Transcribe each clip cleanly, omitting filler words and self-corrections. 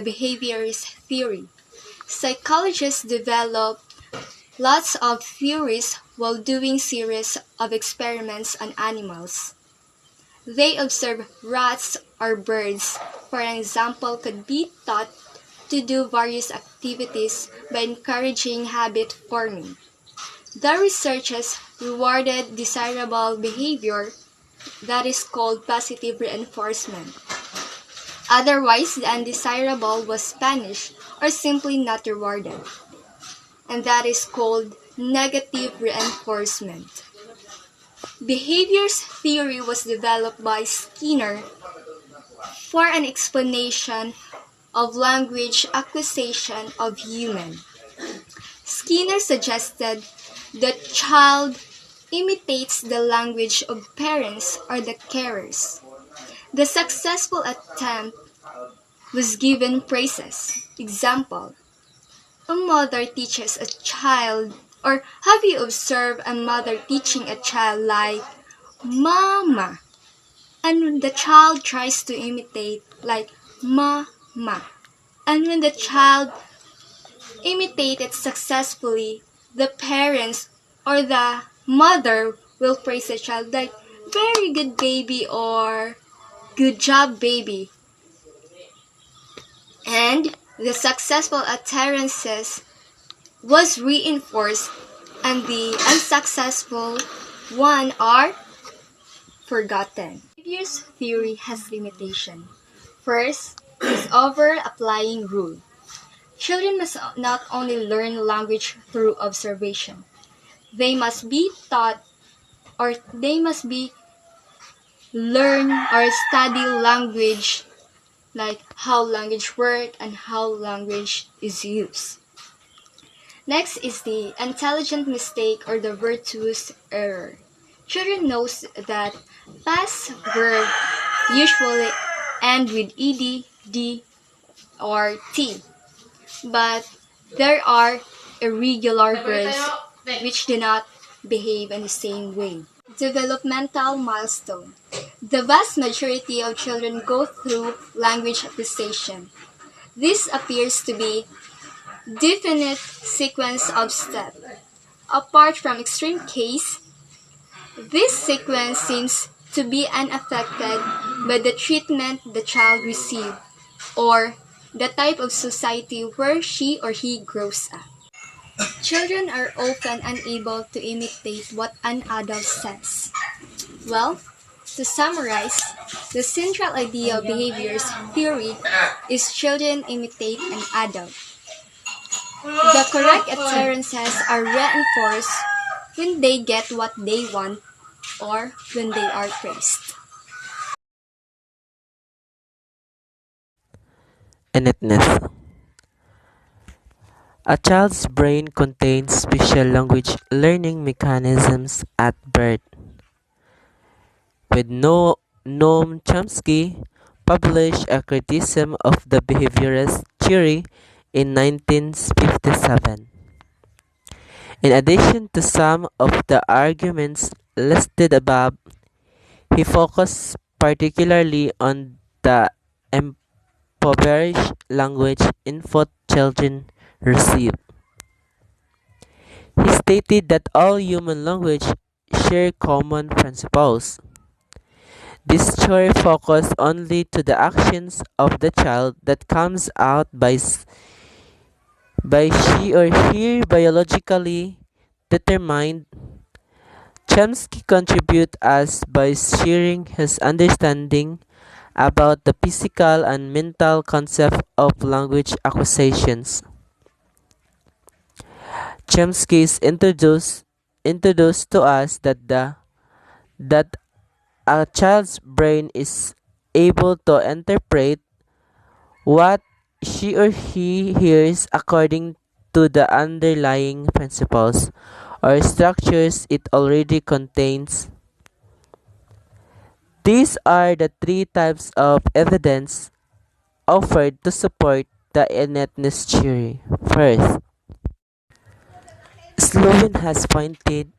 behaviorist theory. Psychologists develop lots of theories while doing series of experiments on animals. They observe rats or birds. For an example, could be taught to do various activities by encouraging habit forming. The researchers rewarded desirable behavior that is called positive reinforcement. Otherwise, the undesirable was punished or simply not rewarded, and that is called negative reinforcement. Behaviors theory was developed by Skinner for an explanation of language acquisition of human. Skinner suggested that child imitates the language of parents or the carers. The successful attempt was given praises. Example, a mother teaches a child, or have you observed a mother teaching a child like, Mama? And when the child tries to imitate like, Mama. And when the child imitated successfully, the parents or the mother will praise the child like, very good baby or good job baby. And the successful utterances was reinforced and the unsuccessful one are forgotten. Behavior's theory has limitation. First is over-applying rule. Children must not only learn language through observation. They must be taught or they must be learn or study language like how language works and how language is used. Next is the intelligent mistake or the virtuous error. Children knows that past verb usually end with ed, d, or t, but there are irregular verbs which do not behave in the same way. Developmental milestone. The vast majority of children go through language acquisition. This appears to be definite sequence of steps. Apart from extreme case, this sequence seems to be unaffected by the treatment the child receives or the type of society where she or he grows up. Children are often unable to imitate what an adult says. Well, to summarize, the central idea of behaviors theory is children imitate an adult. The correct utterances are reinforced when they get what they want or when they are praised. Innateness. A child's brain contains special language learning mechanisms at birth. With Noam Chomsky published a criticism of the behaviorist theory in 1957. In addition to some of the arguments listed above, he focused particularly on the impoverished language input children receive. He stated that all human language share common principles. This theory focused only to the actions of the child that comes out by she or he biologically determined. Chomsky contributed as by sharing his understanding about the physical and mental concept of language acquisitions. Chomsky is introduced to us that a child's brain is able to interpret what she or he hears according to the underlying principles or structures it already contains. These are the three types of evidence offered to support the innateness theory. First, Slowin has pointed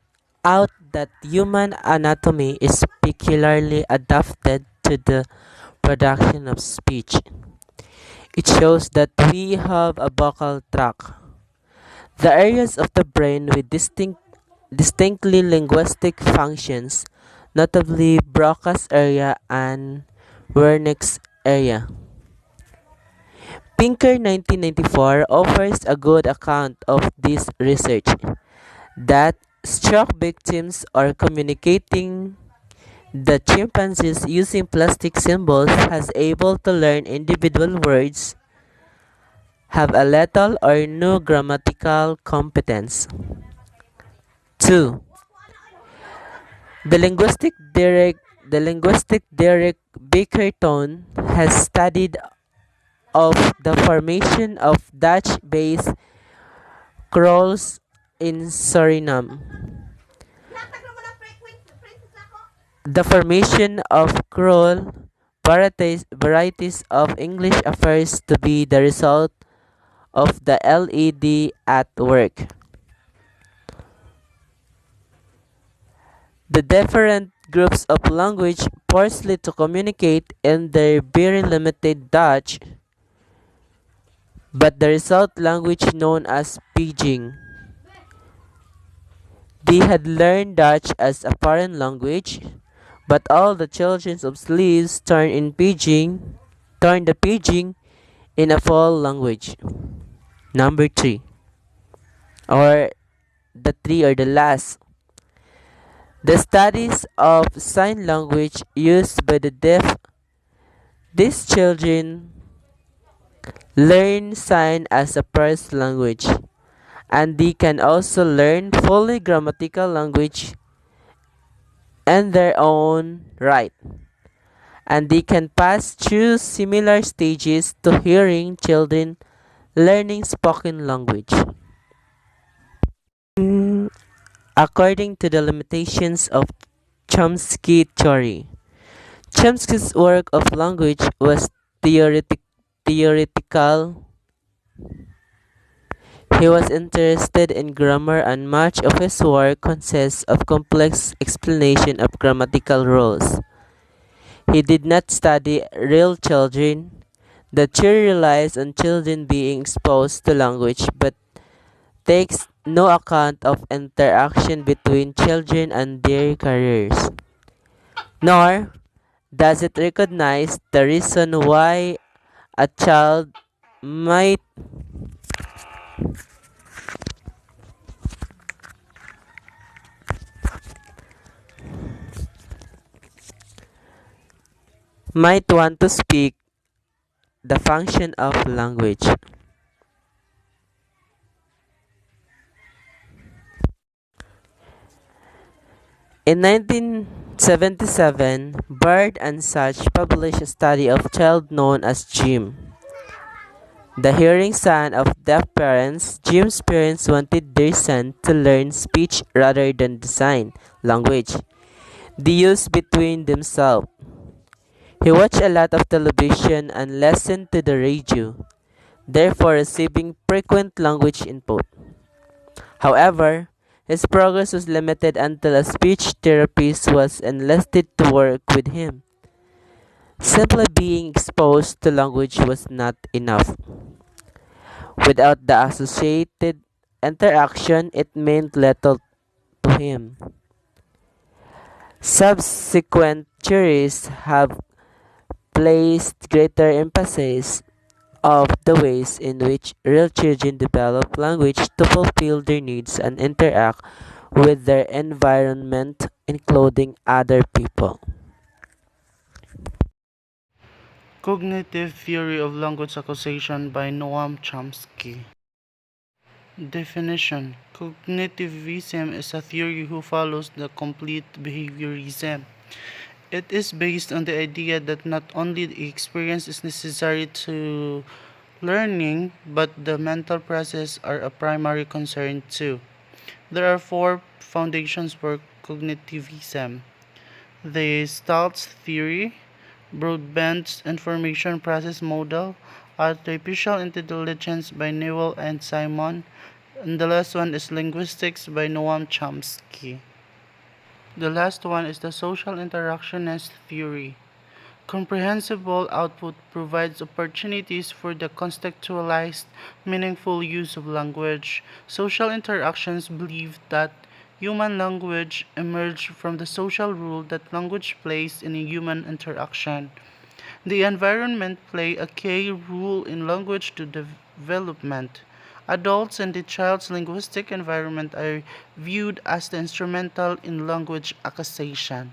out that human anatomy is peculiarly adapted to the production of speech. It shows that we have a vocal tract. The areas of the brain with distinctly linguistic functions, notably Broca's area and Wernicke's area. Pinker 1994 offers a good account of this research that stroke victims are communicating the chimpanzees using plastic symbols has able to learn individual words have a little or no grammatical competence. 2. The linguistic Derek Bickerton has studied of the formation of Dutch-based Creoles in Suriname. The formation of Creole varieties of English appears to be the result of the LED at work. The different groups of language forcefully to communicate in their very limited Dutch, but the result language known as Pidgin. They had learned Dutch as a foreign language, but all the children of slaves turned the Pidgin in a full language. Number three, or the last. The studies of sign language used by the deaf. These children learn sign as a first language, and they can also learn fully grammatical language in their own right, and they can pass through similar stages to hearing children learning spoken language. According to the limitations of Chomsky theory, Chomsky's work of language was theoretical. He was interested in grammar, and much of his work consists of complex explanation of grammatical rules. He did not study real children. The theory relies on children being exposed to language but takes no account of interaction between children and their careers. Nor does it recognize the reason why a child might want to speak the function of language. In 1977, Bird and Such published a study of child known as Jim, the hearing son of deaf parents. Jim's parents wanted their son to learn speech rather than the sign language they use between themselves. He watched a lot of television and listened to the radio, therefore receiving frequent language input. However, his progress was limited until a speech therapist was enlisted to work with him. Simply being exposed to language was not enough. Without the associated interaction, it meant little to him. Subsequent theories have placed greater emphasis of the ways in which real children develop language to fulfill their needs and interact with their environment, including other people. Cognitive Theory of Language Acquisition by Noam Chomsky. Definition: Cognitivism is a theory who follows the complete behaviorism. It is based on the idea that not only the experience is necessary to learning, but the mental process are a primary concern too. There are four foundations for cognitivism: the Stultz theory, broadband information process model, artificial intelligence by Newell and Simon, and the last one is linguistics by Noam Chomsky. The last one is the social interactionist theory. Comprehensible output provides opportunities for the contextualized, meaningful use of language. Social interactions believe that human language emerged from the social role that language plays in a human interaction. The environment play a key role in language development. Adults and the child's linguistic environment are viewed as the instrumental in language acquisition.